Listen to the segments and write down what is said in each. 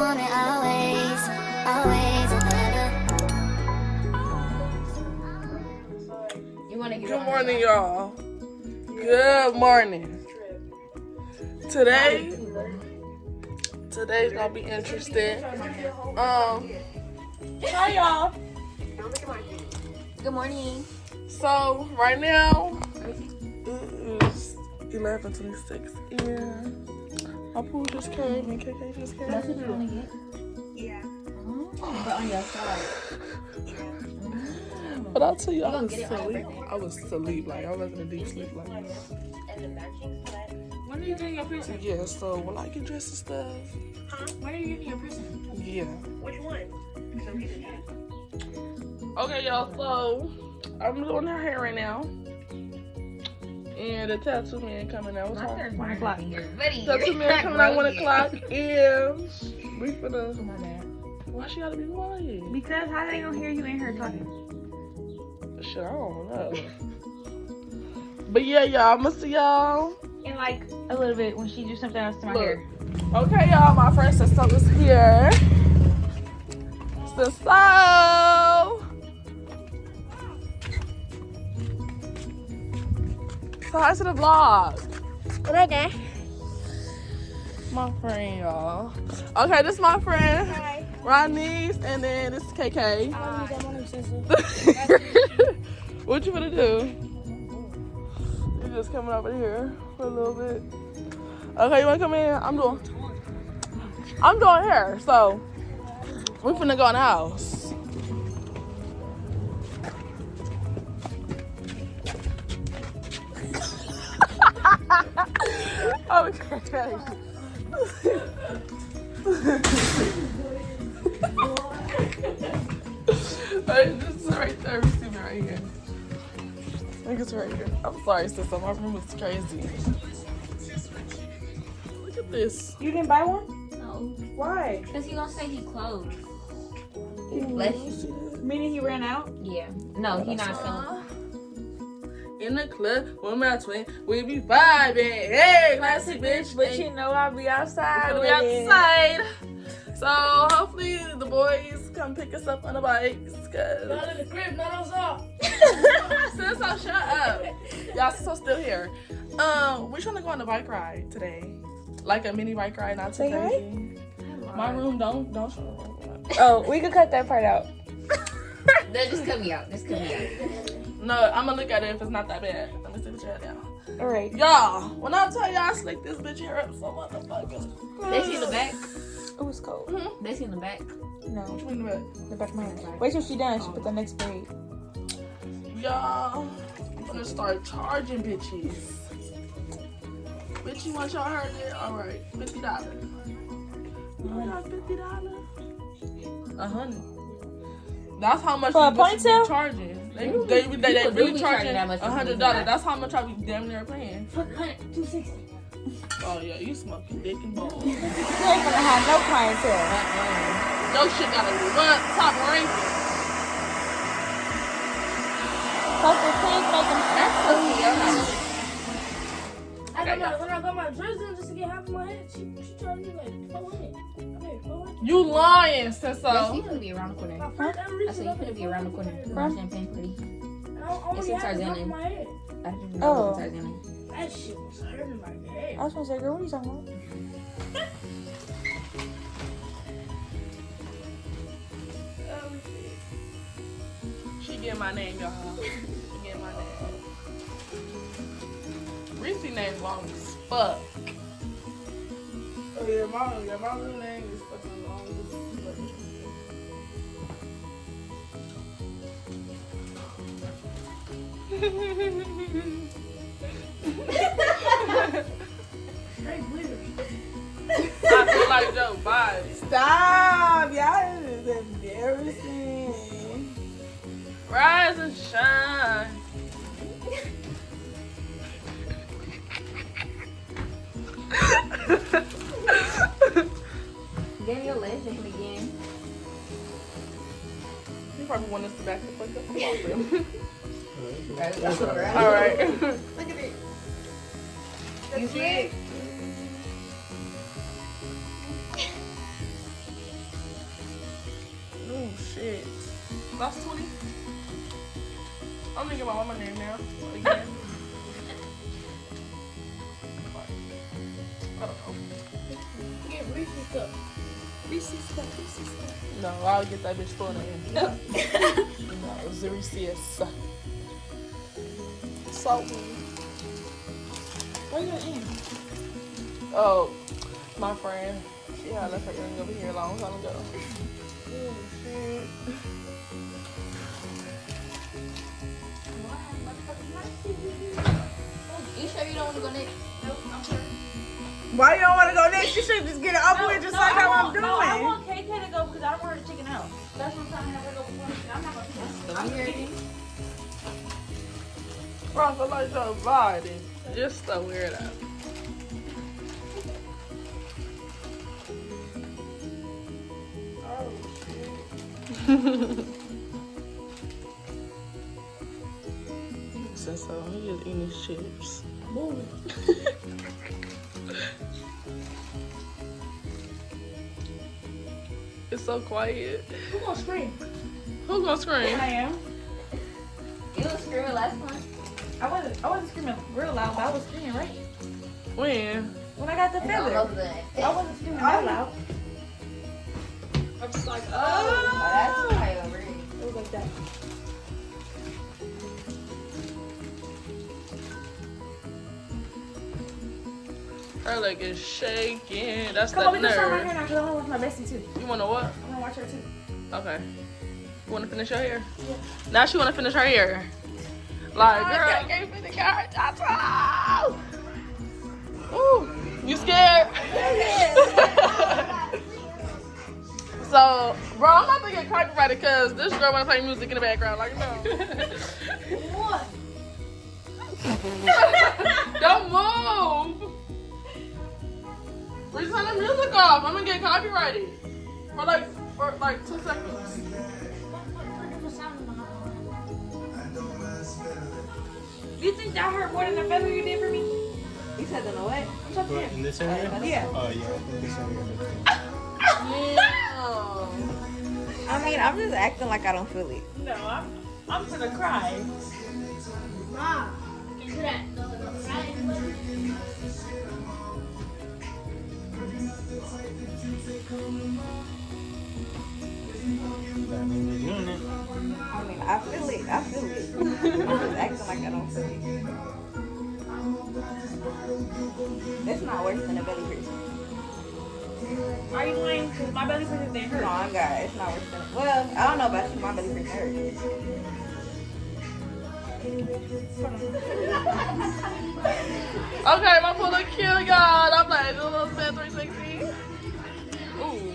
want it always, always and ever. Good morning, y'all. Good morning. Today's gonna be interesting. Hi, y'all. Good morning. So right now it is 11:26 and my pool just came and KK just came. That's what you want to get? Yeah. But on your side. But I'll tell you, I gonna was get it on your asleep. I was asleep, like I wasn't in a deep sleep, like. And the matching sweat. When are you getting your piercing? Yeah, so when I get dressed and stuff, When are you getting your piercing? yeah. Which one? So get it. Okay, y'all, so I'm doing her hair right now. And the tattoo man coming out. What time? 1 o'clock. Tattoo man coming out 1 o'clock. And we finna. Oh, my bad. Why she gotta be quiet? Because how they gonna hear you in her talking? Shit, I don't know. But yeah, y'all, I'ma see y'all. In like a little bit when she do something else to my hair. Okay, y'all, my friend Sister is here. Sister. So hi to the vlog. Okay. My friend, y'all. Okay, this is my friend. Hi. Ronnie's, and then this is KK. What you gonna do? You just coming over here for a little bit. Okay, you wanna come in? I'm doing hair, so we finna go in the house. Okay. This is right there. Receive it right here. I think it's right here. I'm sorry, sister. My room is crazy. Look at this. You didn't buy one? No, Why? because he gonna say he closed. Bless you. Meaning he ran out? Yeah. No, he not selling. In the club with my twin, we be vibing. Hey, classic bitch. But you know I'll be outside. We with it. outside. So hopefully the boys come pick us up on the bikes. Cause Not in the crib, not outside. Sis, I'll shut up. Y'all so still here. We're trying to go on a bike ride today. Like a mini bike ride, not too Say hi. crazy. My room don't show. Oh, we could cut that part out. That just cut me out. Just cut me out. No, I'm gonna look at it if it's not that bad. Let me see the chat down. Alright. Y'all, when I tell y'all I slick this bitch hair up so motherfucking. They see the back. It was cold. They see the back. No, Which one the the back of my head. Wait till she done. She put the next braid. Y'all, I'm gonna start charging bitches. Bitch, you want your hair there? Alright, $50. You got $50? 100. That's how much For a these bitches ponytail? be charging. They You really be charging charging that much for $100. $100. That's how much I be damn near paying. $260. Oh yeah, you smoking dick and balls. You ain't gonna have no clientele. Your shit gotta be what? Top rank. Cause the pig make them That's so cute. When I got my dress in just to get half of my head, she charged me like $400. Okay, $400. You lying, Yes, you Senso. gonna be around the corner. My first ever I said you gonna be around the corner for my champagne party. I It's only in had half Tarzan. of my head. I didn't Oh. know it was Tarzan. That shit was hurting my head. I was gonna say, girl, what are you talking about? She get my name, y'all. She get my name. Reese name long as fuck. Oh yeah, my real name is fucking long as fuck. Straight glitter. I feel like Joe Biden. Stop! Y'all is embarrassing. Rise and shine. Get your legend again. You probably want us to back the fuck up. Come on, Brim. That's all right. All right. Look at it. You see it? shit. That's 20. I'm gonna get my mama name now. Again. I don't know. Get Reese's cup. Reese's cup. No, I'll get that bitch full name. No, it's the Reese's. Salty. Where you in? Oh, my friend. She had left her earring over here a long time ago. Oh, shit. You sure you don't want to go next? Why you don't want to go next? You should just get it over with, just like how I'm doing. No, I want KK to go because I don't want her to chicken out. That's what I'm trying to have her go before. I'm not going to I'm here. Bro, I feel like your body. Just so weird out. So he just eating his chips. It's so quiet. Who gonna scream? Who's gonna scream? I am. You was screaming last time. I wasn't screaming real loud, but I was screaming, right? When? When I got the It's feather. almost done. I wasn't screaming that loud. I was like, Oh, that's probably over. It was like that. Her leg is shaking. That's Come the on, we can start my nerve. hair now because I want to watch my bestie too. You wanna what? I want to watch her too. Okay. You wanna finish your hair? Yeah. Now she wanna finish her hair. Like, girl, I can't finish your hair. Ooh, you scared? So, bro, I'm about to get copyrighted because this girl wanna play music in the background. Like, no. What? Don't move. We're turning the music off. I'm gonna get copyrighted for like 2 seconds. Do you think that hurt more than the feather you did for me? You said the what? I'm talking to Uh, him. In this area? Yeah. Oh, yeah, I think this area. I mean, I'm just acting like I don't feel it. No, I'm gonna cry. Mom, do that. That means you're doing it. I mean, I feel it. I'm just acting like I don't feel it. It's not worse than a belly piercing. Are you lying? Because my belly piercing didn't hurt. No, I got it. It's not worse than it. Well, I don't know about you. My belly piercing hurts. Okay, my pull look cute, y'all. I'm like, do a little bit 360. Ooh.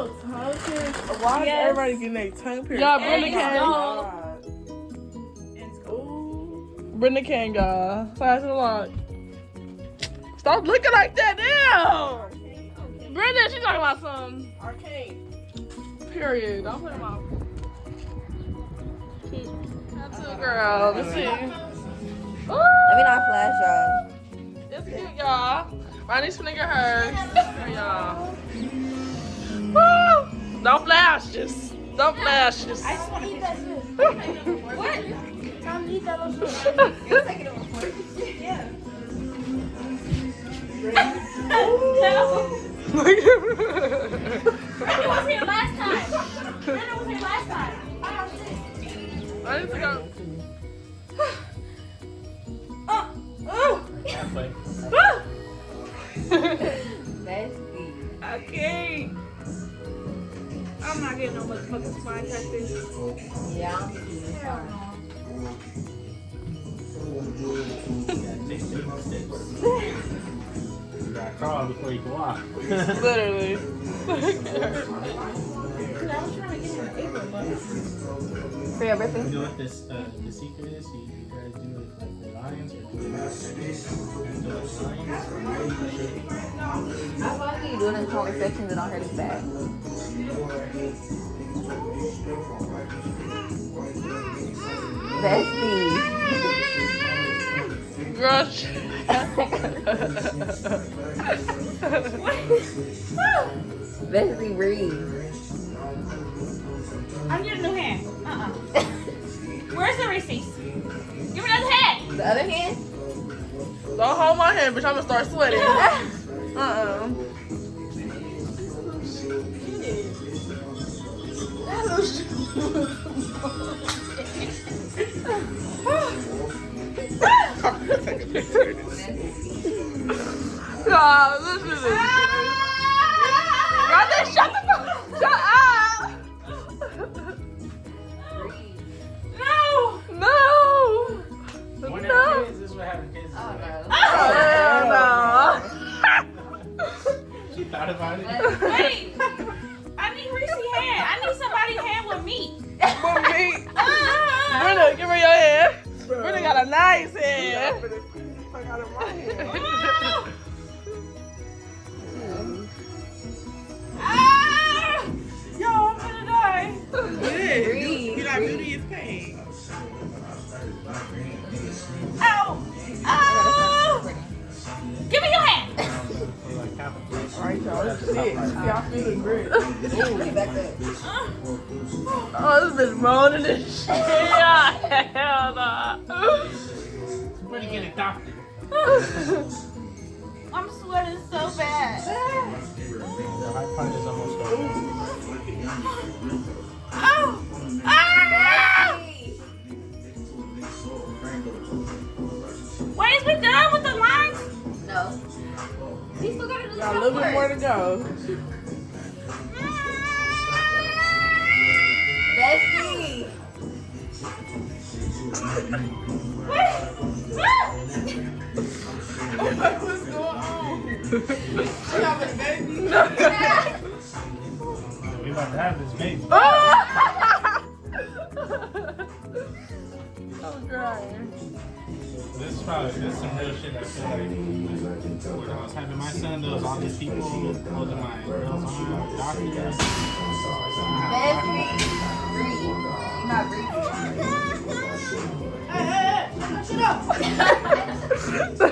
Why is Yes. everybody getting their tongue pierced? Y'all, Brenda can. Ooh. Brenda can, y'all. Size of the lock. Stop looking like that now. Brenda, she talking about something. Arcane. Period. Don't put him off. That's it, girl. Let's see. Let me not flash y'all. It's cute, y'all. Ronnie's finna get hers. For y'all. Woo! Don't flash this. Don't flash this. I just want to eat that shit. What? Time to eat that little shit. You're taking it before. Yeah. Brenda was here last time. Brenda was here last time. Oh, shit. I need to go. Halfway. Bestie. Okay. I'm not getting no motherfucking spine tattoo. Yeah, I don't think you can try. You gotta crawl before you can walk. Literally. I was trying to get him an apron, but For your birthday? You know what this the secret is? You guys do it like the lions or do it like this? And do it lions. I thought you do it in comment sections and I'll hurt his back. Bestie. Girl, Bestie, breathe. I'm getting a new hand. Where's the receipts? Give me another hand. The other hand? don't hold my hand, bitch. I'm gonna start sweating. God, listen to this. Brother, shut the fuck shut up. No. When No. they're kids, this is what having kids is Oh, like. no. Hell She thought about it. Wait. I need Reese's hand. I need somebody's hand with meat. no. For me. Brenda, give her your hand. Brenda got a nice hand. I got it right here. Yo, I'm gonna die. Good. You like beauty is pain. Ow. Ow. Give me your hand. Like half a plate. Alright, y'all, this is it. Y'all feeling great. Back up. Oh, this bitch moaning and shit. Hell nah. When you get adopted. I'm sweating so bad. The high punch is almost over. Oh. Ah. Wait, is we done with the lines? No. He still gotta do the Got a little bit more to go. Bestie. What's going on? She having a baby? We about to have this baby. I'm crying. This is some real shit. I feel like when I was having my son, there was all these people holding my girl's arm, doctors. Bestie. Breathe. You're not breathing. Shut up.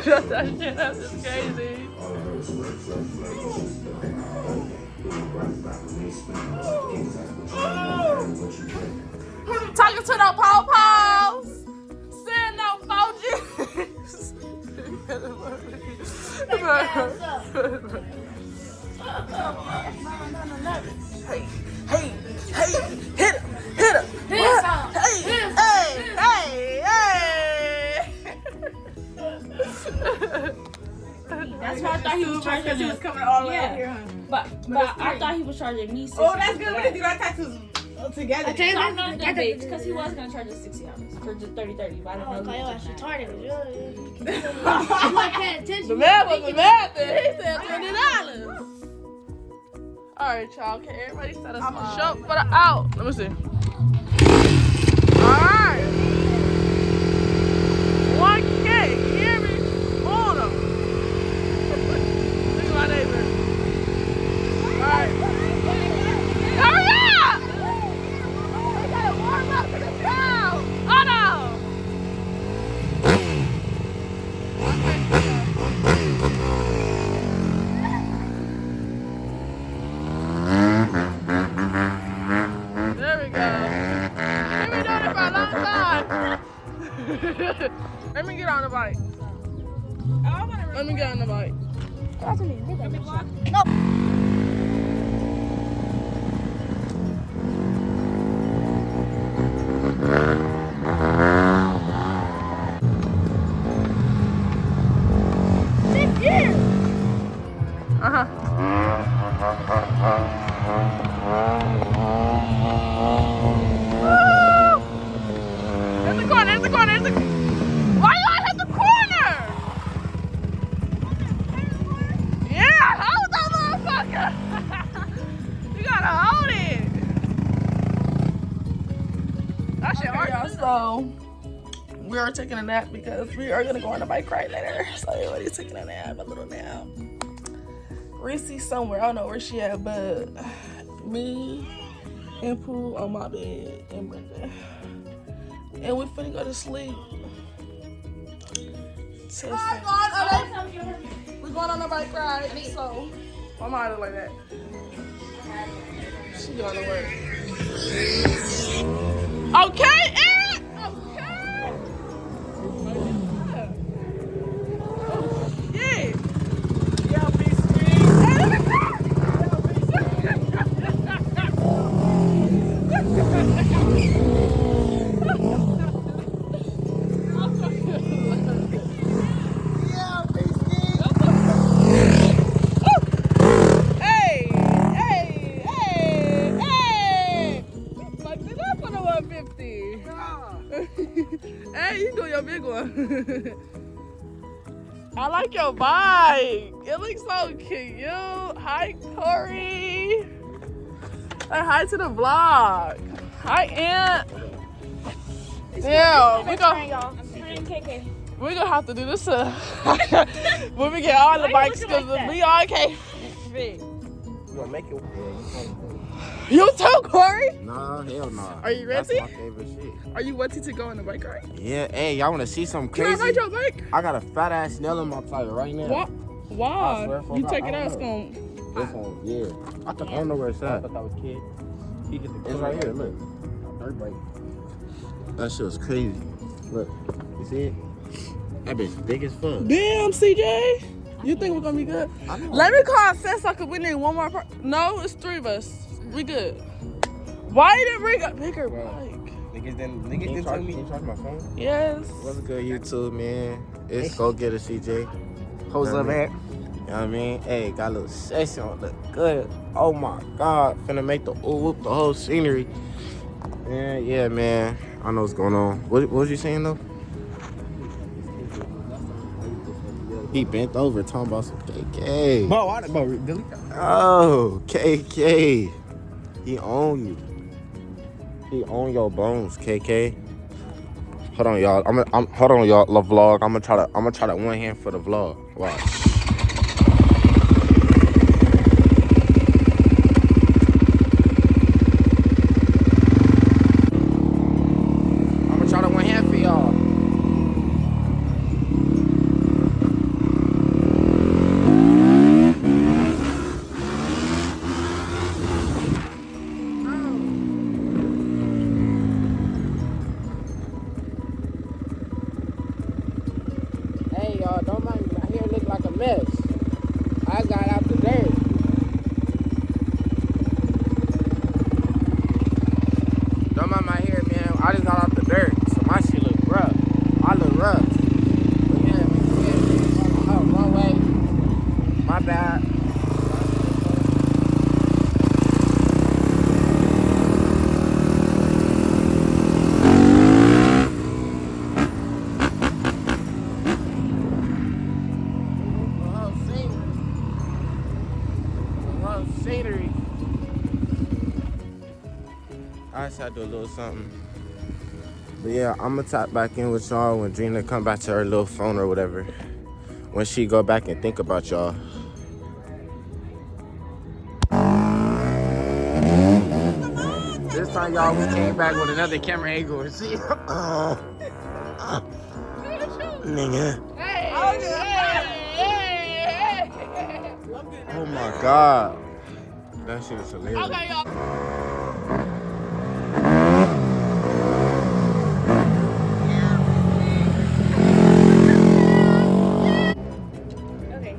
Shut that shit up. It's crazy. Talking to the po-pos. Send no emojis. Hey, hit him. That's why I thought he was charging She me. was coming all the way Yeah. over here, huh? But I thought he was charging me $60. Oh, that's good. We can do our tattoos together. So I'm not that bitch because he was gonna charge us $60 for just 30, but I didn't know. Okay, he yo, was that's doing that. retarded. You weren't paying attention. The man was the math. He said $20. All right, y'all. Okay, everybody set us up show for the out. Let me see. All right. 1K. You hear me? Hold up. Look at my neighbor. All right. Hurry up! We gotta warm up to the crowd. Oh no! There we go. We've been doing it for a long time. Let me get on the bike. Let me get on the bike. taking a nap because we are gonna go on a bike ride later. So everybody's taking a nap, a little nap. Reese's somewhere, I don't know where she at, but me and Pooh on my bed and Brenda. And we finna go to sleep. We're going on a bike ride, so my mom look like that. She going to work. Okay, Aunt! Okay! Oh, shit! Yeah, be Hey, you do your big one. I like your bike. It looks so cute. Hi, Corey. Say hi to the vlog. Hi, Aunt. Yeah, I'm trying KK. we're gonna have to do this when we get all the bikes because we all can't fit. You gonna make it? You too, Corey? Nah, hell nah. Are you ready? That's my favorite shit. Are you ready to go on the bike ride? Yeah, hey, y'all wanna see something Can I crazy? ride your bike? I got a fat ass nail in my tire right now. What? Why? I swear for You God, take I it don't out, it's know. gonna... This one, yeah. I don't know where it's at. that was kid. He did the It's right here, look. Dirt bike. That shit was crazy. Look, you see it? That bitch big as fuck. Damn, CJ. You think we're gonna be good? Let me call Sessa because we need one more person. No, it's 3 of us. We good. Why you didn't bring a bigger bike? Niggas didn't tell me. Can you charge my phone? Yes. What's good, YouTube, man? It's Go Get It, CJ. What's up, man? You know what I mean? Hey, got a little session on, look good. Oh my God, finna make the whoop the whole scenery. Yeah, man. I know what's going on. What was you saying though? He bent over talking about some KK. Bro, delete that. Oh, KK. He own you. He own your bones, KK. Hold on, y'all. Hold on, y'all. The vlog. I'm gonna try that one hand for the vlog. Watch. I'm gonna try that one hand for y'all. Hey y'all, don't mind me. My hair look like a mess. I got out the dirt. Don't mind my hair, man. I just got out the dirt, so my shit look rough. I look rough. But yeah, man. Oh, wrong way. My bad. Scenery. I just had to do a little something. But yeah, I'm gonna tap back in with y'all when Drina come back to her little phone or whatever. When she go back and think about y'all. This time y'all we came back with another camera angle and see. Nigga. Oh my God. That shit is hilarious. Okay, y'all. Okay.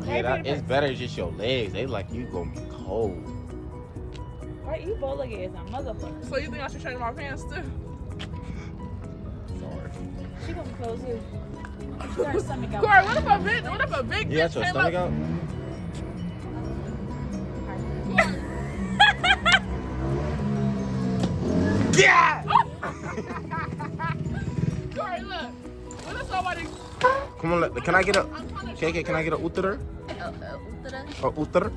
Yeah, it's better just your legs. They like you gonna be cold. Why you both look as a motherfucker? So you think I should change my pants too? Sorry. She gonna close you. She got her stomach out. Corey, what if a big You got bitch your came stomach up? out? Yeah! Corey, look. What if somebody... Come on, can I get a... KK, can I get a utter? A utter?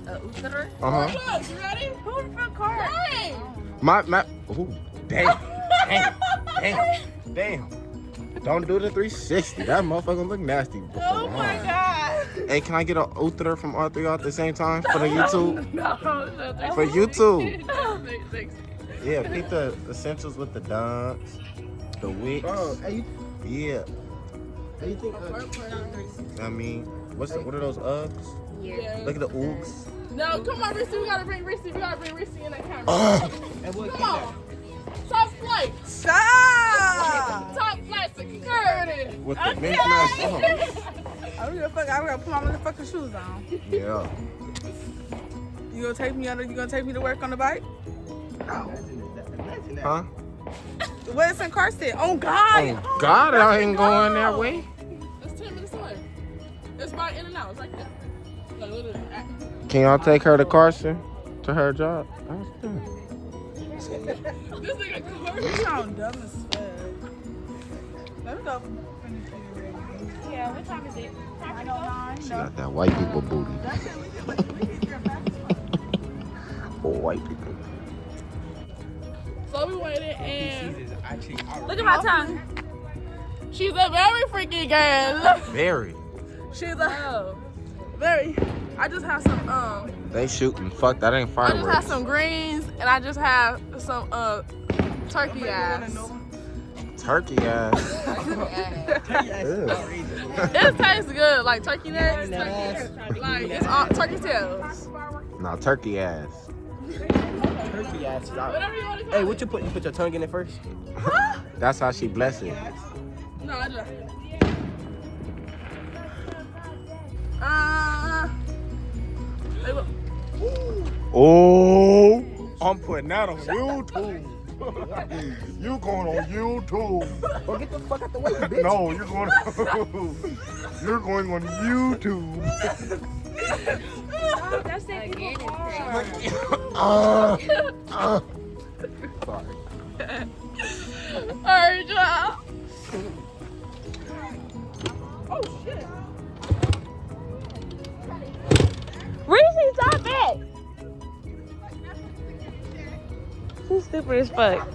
Uh-huh. Look, you ready? Who in front car? My... Ooh, damn. Damn. Don't do the 360. That motherfucker look nasty. Oh my god. Hey, can I get an Uther from all three at the same time for the YouTube? No. For YouTube. Six. Yeah, pick the essentials with the dunks, the wicks. Oh, hey, Yeah. you think? I mean, what are those Uggs? Yeah. Look at the Oogs. No, come on, Rissy. We gotta bring Rissy. We gotta bring Rissy in that camera. And what? Come on. Top flight. Stop! Top flight security. With the mismatched on. I don't give a fuck. I'm gonna put my motherfucking shoes on. Yeah. You gonna take me to work on the bike? Huh? Where's in car seat? Oh God! Oh God, I ain't going that way. It's 10 minutes away. It's by in and out. It's like that. Like literally. Can y'all take her to Carson to her job? This nigga You sound dumb as fuck. Let me go. Yeah, what time is it? 9:09. She got that white people booty. For white people. So we waited and Look at my tongue. she's a very freaky girl. Very. She's a very. I just have some They shooting. Fuck, that ain't I just have fireworks. some greens and I just have some turkey eyes. Turkey ass. Ew. It tastes good, like turkey necks, like it's all turkey tails. Nah, turkey ass. Turkey ass. Whatever you want to call Hey, it. what you put? You put your tongue in it first? That's how she bless it. No, I just. Oh, I'm putting that on YouTube. You going on YouTube? Well, get the fuck out the way, bitch. No, you're going. You're going on YouTube. That's it. Sorry. Alright, y'all. Reese, stop it. She's stupid as fuck.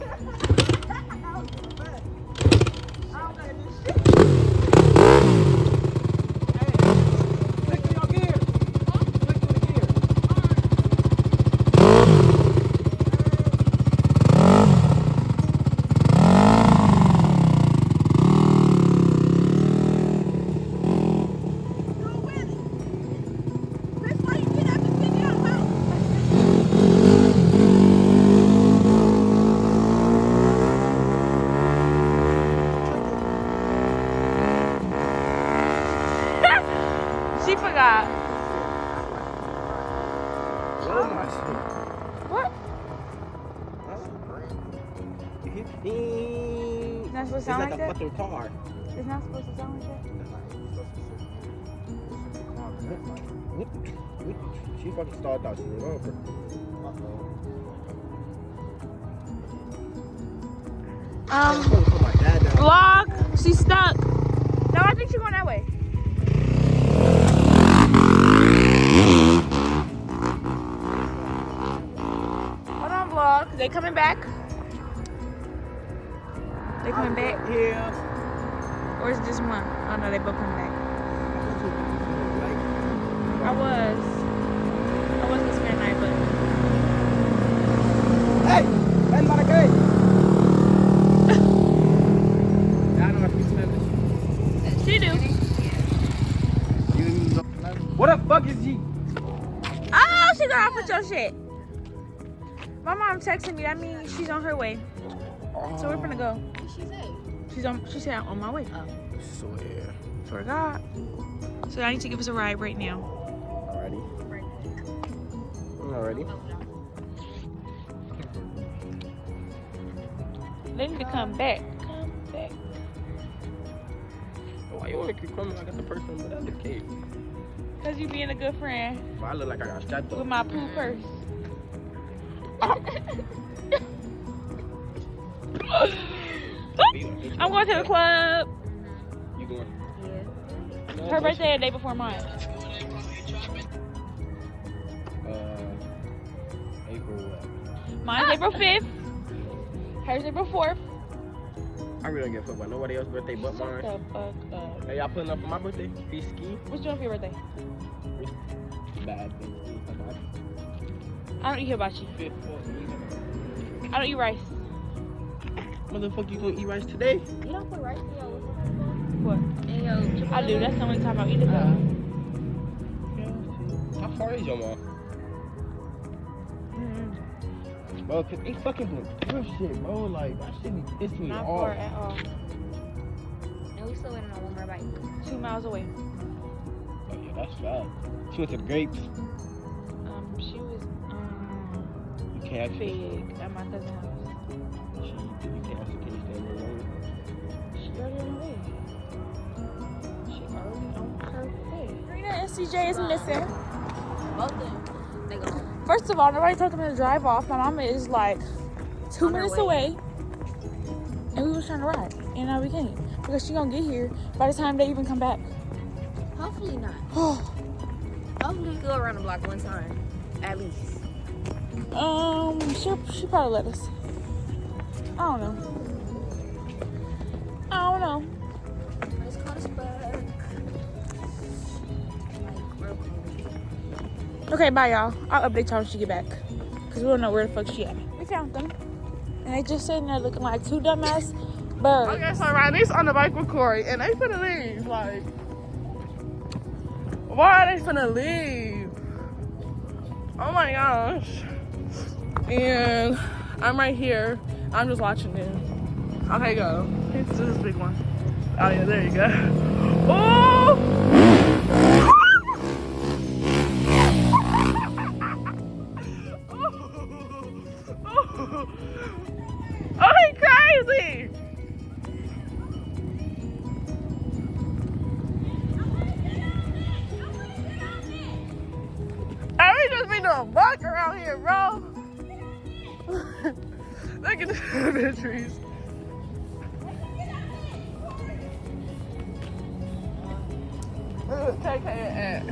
She forgot. Oh my shit. What? It's Not supposed to sound like like a that? fucking car. It's not supposed to sound like that. She fucking stalled out. She was over. Put my dad down. Vlog. She's stuck. No, I think she's going that way. Hold on, vlog. They coming back? They coming back? Yeah. Or is it just one? Oh no, they both coming back. I was gonna spend the night, but Hey! Ven para acá. I don't have to Spanish. she do. What the fuck is G? Oh, she got off with your shit. My mom texted me. That means she's on her way. So we're gonna go. She said on my way. Swear. Swear to God. So I need to give us a ride right now. Alrighty. They need to come back. Come back. Why you wanna keep coming? I got the person, but that's the case. Cause you being a good friend But I look like I got strapped with up. my poo purse. I'm going to the club. You going? Yeah. Her birthday the day before mine. April what? Mine's April 5th. Hers April 4th. I really don't give a fuck about nobody else's birthday but Shut mine. the fuck up. Hey, y'all putting up for my birthday? Peace ski? What's your favorite birthday? Bad thing. I don't eat hibachi. I don't eat rice. Motherfucker, you gonna eat rice today? You don't put rice in your What? in your chicken. I do. That's the only time I eat it though. How far is your mom? Bro, cause they fucking doing real shit, bro. Like, that shit be pissing me Not off. far at all. And we still waiting on one more bite. 2 miles away. Oh, yeah, that's fast. She went to the grapes. She was You can't actually. big at my cousin's house. You can't actually stay alone. She already on her way. She already on her way. Rena and CJ is missing. Both of them. They go. First of all, nobody told them to drive off. My mama is like 2 On her minutes way. away. And we was trying to ride. And now we can't. Because she gonna get here by the time they even come back. Hopefully not. Hopefully we go around the block one time. At least. She'll probably let us. I don't know. Let's call this back. Like, real cool. Okay, bye y'all. I'll update y'all when she get back. Because we don't know where the fuck she at. We found them. And they just sitting there looking like two dumbass birds. Okay, so Riley's on the bike with Corey, and they finna leave. Like, why are they finna leave? Oh my gosh. And I'm right here. I'm just watching them. Okay, go. Let's do this big one. Oh yeah, there you go. Oh! Oh, he crazy! We just be doing buck around here, bro. Look at the trees. KK at.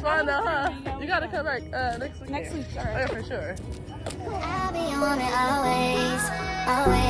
Fun though, huh? You gotta come back next week. Next week, all right. Oh, yeah, for sure. I'll be on it always, always.